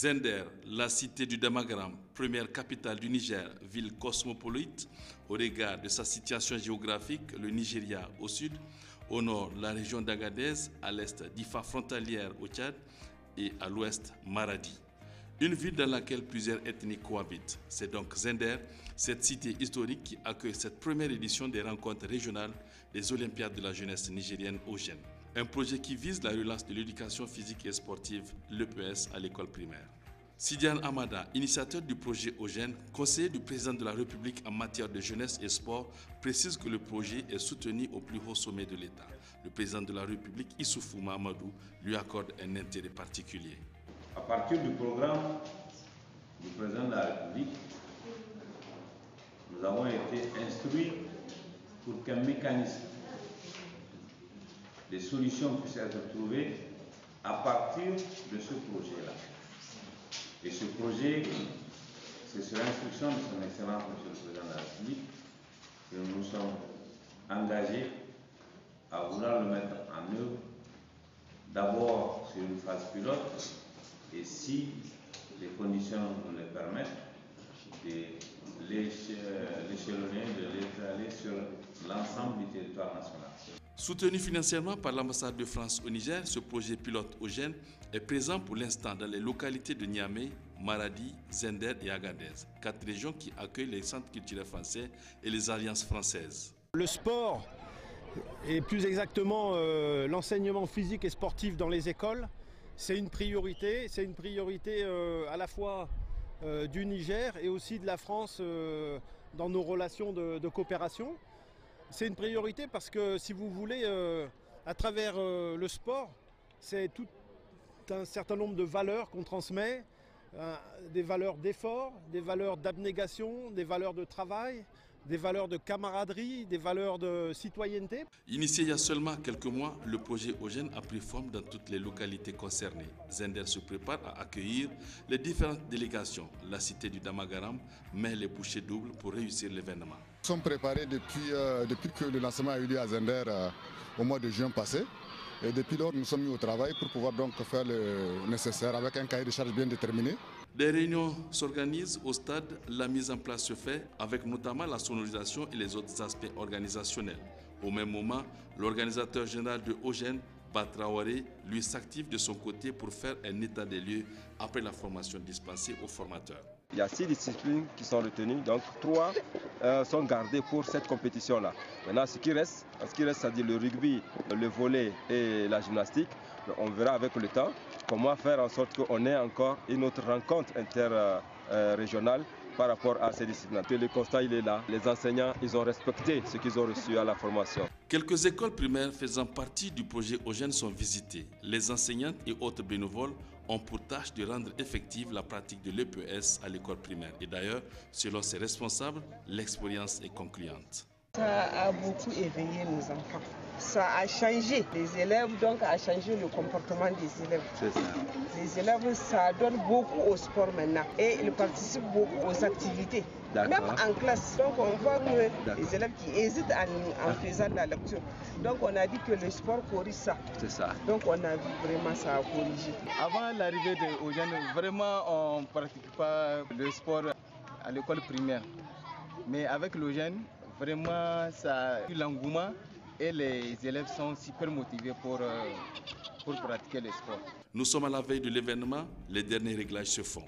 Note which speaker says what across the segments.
Speaker 1: Zender, la cité du Damagaram, première capitale du Niger, ville cosmopolite, au regard de sa situation géographique, le Nigeria au sud, au nord la région d'Agadez, à l'est Difa frontalière au Tchad et à l'ouest Maradi. Une ville dans laquelle plusieurs ethnies cohabitent. C'est donc Zender, cette cité historique qui accueille cette première édition des rencontres régionales des Olympiades de la jeunesse nigérienne au Gène. Un projet qui vise la relance de l'éducation physique et sportive, l'EPS, à l'école primaire. Sidiane Amada, initiateur du projet Ogène, conseiller du président de la République en matière de jeunesse et sport, précise que le projet est soutenu au plus haut sommet de l'État. Le président de la République, Issoufou Mahamadou, lui accorde un intérêt particulier.
Speaker 2: À partir du programme du président de la République, nous avons été instruits pour qu'un mécanisme de solutions puisse être trouvé à partir de ce projet-là. Et ce projet, c'est sur l'instruction de son Excellence, Monsieur le Président de la République, que nous nous sommes engagés à vouloir le mettre en œuvre, d'abord sur une phase pilote, et si les conditions nous le permettent, de l'échelonner, de l'étaler sur l'ensemble du territoire national.
Speaker 1: Soutenu financièrement par l'ambassade de France au Niger, ce projet pilote Ogène est présent pour l'instant dans les localités de Niamey, Maradi, Zender et Agadez, 4 régions qui accueillent les centres culturels français et les alliances françaises.
Speaker 3: Le sport, et plus exactement l'enseignement physique et sportif dans les écoles, c'est une priorité. C'est une priorité à la fois du Niger et aussi de la France dans nos relations de coopération. C'est une priorité parce que, si vous voulez, à travers le sport, c'est tout un certain nombre de valeurs qu'on transmet, des valeurs d'effort, des valeurs d'abnégation, des valeurs de travail, des valeurs de camaraderie, des valeurs de citoyenneté.
Speaker 1: Initié il y a seulement quelques mois, le projet Ogène a pris forme dans toutes les localités concernées. Zender se prépare à accueillir les différentes délégations. La cité du Damagaram met les bouchées doubles pour réussir l'événement.
Speaker 4: Nous sommes préparés depuis que le lancement a eu lieu à Zender au mois de juin passé. Et depuis lors, nous sommes mis au travail pour pouvoir donc faire le nécessaire avec un cahier de charges bien déterminé.
Speaker 1: Des réunions s'organisent au stade, la mise en place se fait avec notamment la sonorisation et les autres aspects organisationnels. Au même moment, l'organisateur général de Ogène, Batraoré, lui s'active de son côté pour faire un état des lieux après la formation dispensée aux formateurs.
Speaker 5: Il y a 6 disciplines qui sont retenues, donc 3 sont gardées pour cette compétition-là. Maintenant, ce qui reste, c'est-à-dire le rugby, le volley et la gymnastique, on verra avec le temps comment faire en sorte qu'on ait encore une autre rencontre interrégionale par rapport à ces disciplines. Le constat, il est là. Les enseignants, ils ont respecté ce qu'ils ont reçu à la formation.
Speaker 1: Quelques écoles primaires faisant partie du projet Ogène sont visitées. Les enseignantes et autres bénévoles ont pour tâche de rendre effective la pratique de l'EPS à l'école primaire. Et d'ailleurs, selon ses responsables, l'expérience est concluante.
Speaker 6: Ça a beaucoup éveillé nos enfants. Ça a changé les élèves, donc a changé le comportement des élèves.
Speaker 5: C'est ça.
Speaker 6: Les élèves, ça donne beaucoup au sport maintenant et ils participent beaucoup aux activités. Même en classe. Donc on voit que les élèves qui hésitent en faisant la lecture. Donc on a dit que le sport corrige ça.
Speaker 5: C'est ça.
Speaker 6: Donc on a vu vraiment ça a corrigé.
Speaker 7: Avant l'arrivée de Ogène, vraiment on ne pratique pas le sport à l'école primaire. Mais avec l'Ogène, vraiment ça a eu l'engouement et les élèves sont super motivés pour pratiquer le sport.
Speaker 1: Nous sommes à la veille de l'événement, les derniers réglages se font.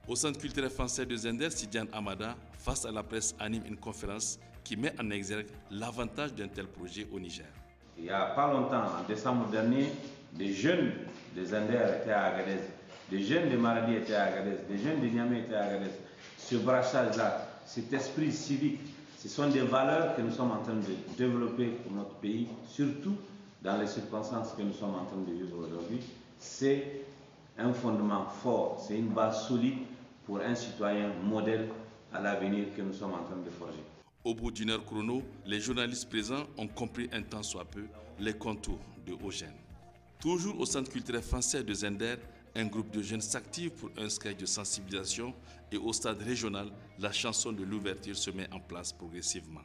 Speaker 1: Au Centre culturel français de Zender, Sidiane Amada, face à la presse, anime une conférence qui met en exergue l'avantage d'un tel projet au Niger.
Speaker 2: Il n'y a pas longtemps, en décembre dernier, des jeunes de Zender étaient à Agadez, des jeunes de Maradi étaient à Agadez, des jeunes de Niamey étaient à Agadez. Ce brassage-là, cet esprit civique, ce sont des valeurs que nous sommes en train de développer pour notre pays, surtout dans les circonstances que nous sommes en train de vivre aujourd'hui. C'est un fondement fort, c'est une base solide pour un citoyen modèle à l'avenir que nous sommes en train de forger.
Speaker 1: Au bout d'une heure chrono, les journalistes présents ont compris un tant soit peu les contours de Ogène. Toujours au Centre culturel français de Zender, un groupe de jeunes s'active pour un sketch de sensibilisation et au stade régional, la chanson de l'ouverture se met en place progressivement.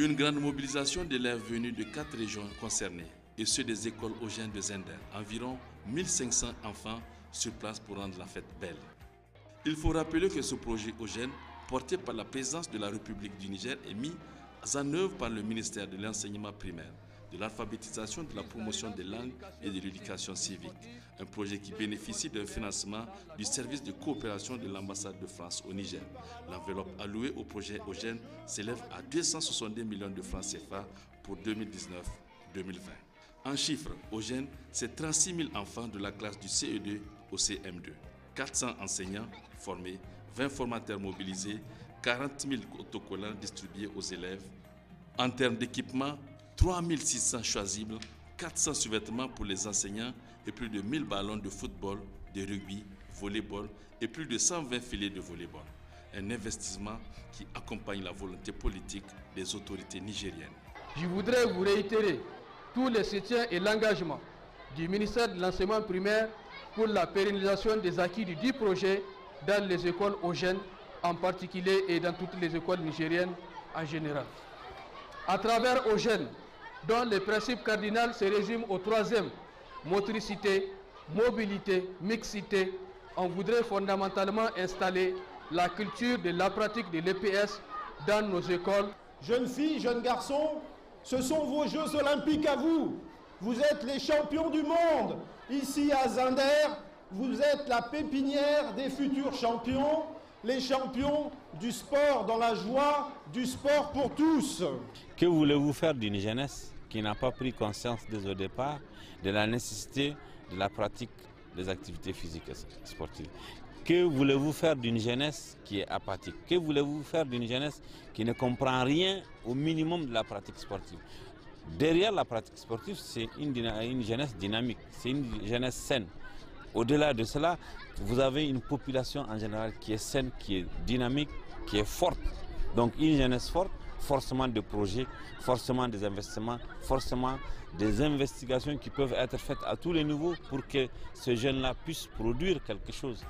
Speaker 1: Une grande mobilisation d'élèves venus de 4 régions concernées et ceux des écoles Ogène de Zender. Environ 1500 enfants sur place pour rendre la fête belle. Il faut rappeler que ce projet Ogène, porté par la présidence de la République du Niger, est mis en œuvre par le ministère de l'enseignement primaire, de l'alphabétisation, de la promotion des langues et de l'éducation civique. Un projet qui bénéficie d'un financement du service de coopération de l'ambassade de France au Niger. L'enveloppe allouée au projet Ogène s'élève à 262 millions de francs CFA pour 2019-2020. En chiffres, Ogène, c'est 36 000 enfants de la classe du CE2 au CM2, 400 enseignants formés, 20 formateurs mobilisés, 40 000 autocollants distribués aux élèves. En termes d'équipement, 3 600 choisibles, 400 sous-vêtements pour les enseignants et plus de 1000 ballons de football, de rugby, volleyball et plus de 120 filets de volleyball. Un investissement qui accompagne la volonté politique des autorités nigériennes.
Speaker 8: Je voudrais vous réitérer tous les soutiens et l'engagement du ministère de l'enseignement primaire pour la pérennisation des acquis du dit projet dans les écoles Ogène en particulier et dans toutes les écoles nigériennes en général. À travers Ogène, dont le principe cardinal se résume au troisième, motricité, mobilité, mixité, on voudrait fondamentalement installer la culture de la pratique de l'EPS dans nos écoles.
Speaker 3: Jeunes filles, jeunes garçons, ce sont vos Jeux olympiques à vous. Vous êtes les champions du monde. Ici à Zender, vous êtes la pépinière des futurs champions, les champions du sport dans la joie, du sport pour tous.
Speaker 9: Que voulez-vous faire d'une jeunesse qui n'a pas pris conscience dès au départ de la nécessité de la pratique des activités physiques et sportives? Que voulez-vous faire d'une jeunesse qui est apathique? Que voulez-vous faire d'une jeunesse qui ne comprend rien au minimum de la pratique sportive? Derrière la pratique sportive, c'est une jeunesse dynamique, c'est une jeunesse saine. Au-delà de cela, vous avez une population en général qui est saine, qui est dynamique, qui est forte. Donc une jeunesse forte, forcément des projets, forcément des investissements, forcément des investigations qui peuvent être faites à tous les niveaux pour que ce jeune-là puisse produire quelque chose.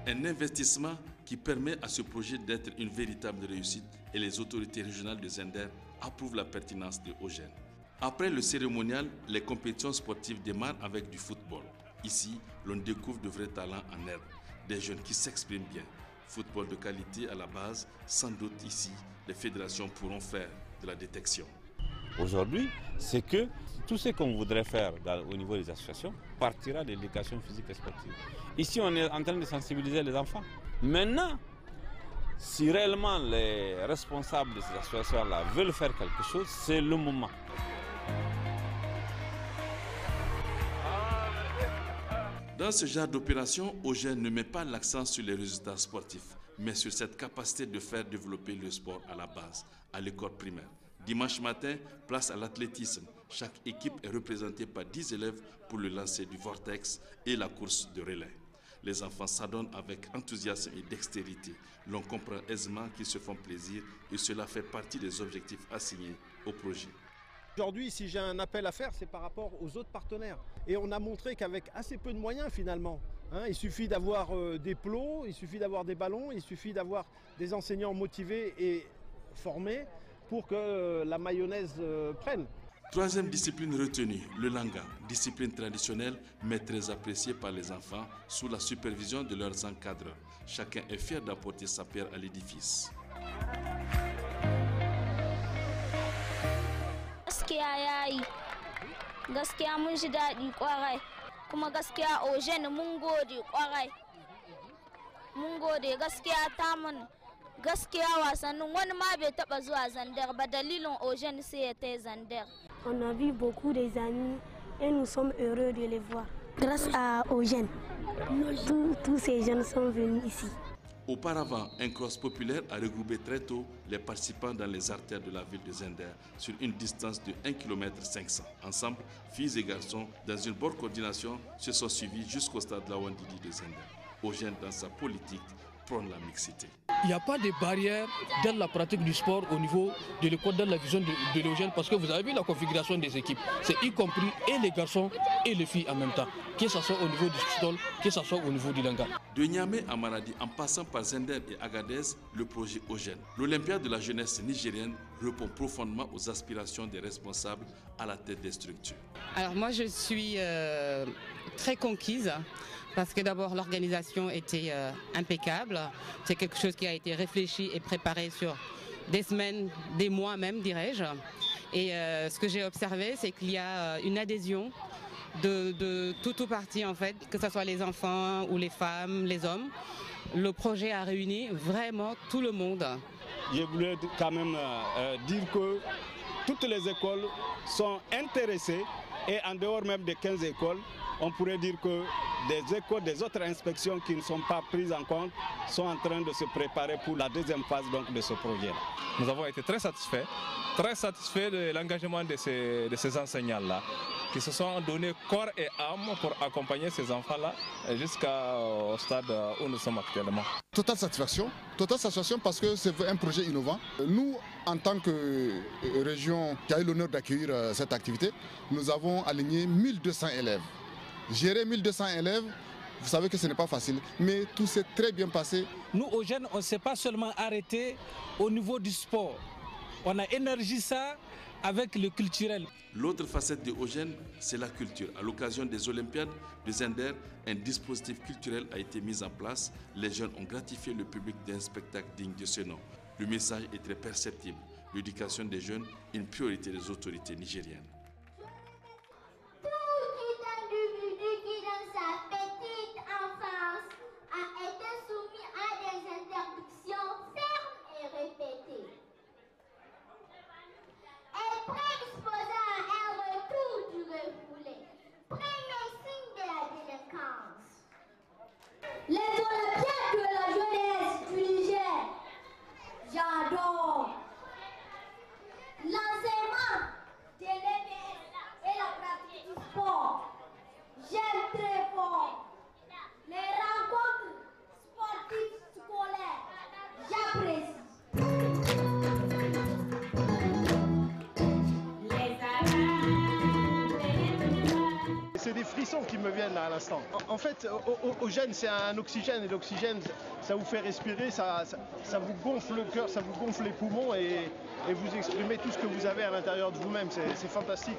Speaker 1: Un investissement qui permet à ce projet d'être une véritable réussite et les autorités régionales de Zender approuvent la pertinence de Ogène. Après le cérémonial, les compétitions sportives démarrent avec du football. Ici, l'on découvre de vrais talents en herbe, des jeunes qui s'expriment bien. Football de qualité à la base, sans doute ici, les fédérations pourront faire de la détection.
Speaker 9: Aujourd'hui, c'est que tout ce qu'on voudrait faire au niveau des associations partira de l'éducation physique et sportive. Ici, on est en train de sensibiliser les enfants. Maintenant, si réellement les responsables de ces associations-là veulent faire quelque chose, c'est le moment.
Speaker 1: Dans ce genre d'opération, Ogène ne met pas l'accent sur les résultats sportifs, mais sur cette capacité de faire développer le sport à la base, à l'école primaire. Dimanche matin, place à l'athlétisme. Chaque équipe est représentée par 10 élèves pour le lancer du vortex et la course de relais. Les enfants s'adonnent avec enthousiasme et dextérité. L'on comprend aisément qu'ils se font plaisir et cela fait partie des objectifs assignés au projet.
Speaker 3: Aujourd'hui, si j'ai un appel à faire, c'est par rapport aux autres partenaires. Et on a montré qu'avec assez peu de moyens finalement, il suffit d'avoir des plots, il suffit d'avoir des ballons, il suffit d'avoir des enseignants motivés et formés pour que la mayonnaise prenne.
Speaker 1: Troisième discipline retenue, le langa, discipline traditionnelle mais très appréciée par les enfants sous la supervision de leurs encadreurs. Chacun est fier d'apporter sa pierre à l'édifice.
Speaker 10: Gaskiya yayi, gaskiya mun ji daɗi kwarai, kuma gaskiya Ogène mun gode kwarai. Mun gode gaskiya ta mun. Gaskiya wasannin wani ma bai taba zuwa Zender ba, dalilin Ogène sai ya tai Zender.
Speaker 11: On a vu beaucoup des amis et nous sommes heureux de les voir. Grâce à Ogène, tous ces jeunes sont venus ici.
Speaker 1: Auparavant, un cross populaire a regroupé très tôt les participants dans les artères de la ville de Zender sur une distance de 1,5 km. Ensemble, filles et garçons, dans une bonne coordination, se sont suivis jusqu'au stade Lawandidi de Zender. Ogène, dans sa politique, prône la mixité.
Speaker 8: Il n'y a pas de barrière dans la pratique du sport au niveau de l'école, dans la vision de l'Eugène, parce que vous avez vu la configuration des équipes. C'est y compris et les garçons et les filles en même temps, que ce soit au niveau du Stol, que ce soit au niveau du Langa.
Speaker 1: De Niamey à Maradi, en passant par Zender et Agadez, le projet Eugène. L'Olympiade de la jeunesse nigérienne répond profondément aux aspirations des responsables à la tête des structures.
Speaker 12: Alors moi je suis très conquise parce que d'abord l'organisation était impeccable. C'est quelque chose qui a été réfléchi et préparé sur des semaines, des mois même dirais-je. Et ce que j'ai observé, c'est qu'il y a une adhésion de tout parti en fait, que ce soit les enfants ou les femmes, les hommes. Le projet a réuni vraiment tout le monde.
Speaker 13: Je voulais quand même dire que toutes les écoles sont intéressées et en dehors même des 15 écoles, on pourrait dire que des écoles, des autres inspections qui ne sont pas prises en compte sont en train de se préparer pour la deuxième phase donc, de ce projet-là.
Speaker 14: Nous avons été très satisfaits de l'engagement de ces enseignants-là, qui se sont donnés corps et âme pour accompagner ces enfants-là jusqu'au stade où nous sommes actuellement.
Speaker 4: Totale satisfaction parce que c'est un projet innovant. Nous, en tant que région qui a eu l'honneur d'accueillir cette activité, nous avons aligné 1200 élèves. Gérer 1200 élèves, vous savez que ce n'est pas facile, mais tout s'est très bien passé.
Speaker 15: Nous, aux jeunes, on ne s'est pas seulement arrêté au niveau du sport. On a énergisé ça avec le culturel.
Speaker 1: L'autre facette de Eugène, c'est la culture. À l'occasion des Olympiades de Zender, un dispositif culturel a été mis en place. Les jeunes ont gratifié le public d'un spectacle digne de ce nom. Le message est très perceptible. L'éducation des jeunes, une priorité des autorités nigériennes.
Speaker 16: Les Olympiades de la jeunesse du Niger, j'adore. L'enseignement de l'EPS et la pratique du sport, j'aime très fort. Les rencontres sportives scolaires, j'apprécie.
Speaker 17: C'est des frissons qui me viennent à l'instant. En fait, Eugène, c'est un oxygène, et l'oxygène, ça vous fait respirer, ça vous gonfle le cœur, ça vous gonfle les poumons et vous exprimez tout ce que vous avez à l'intérieur de vous-même. C'est fantastique.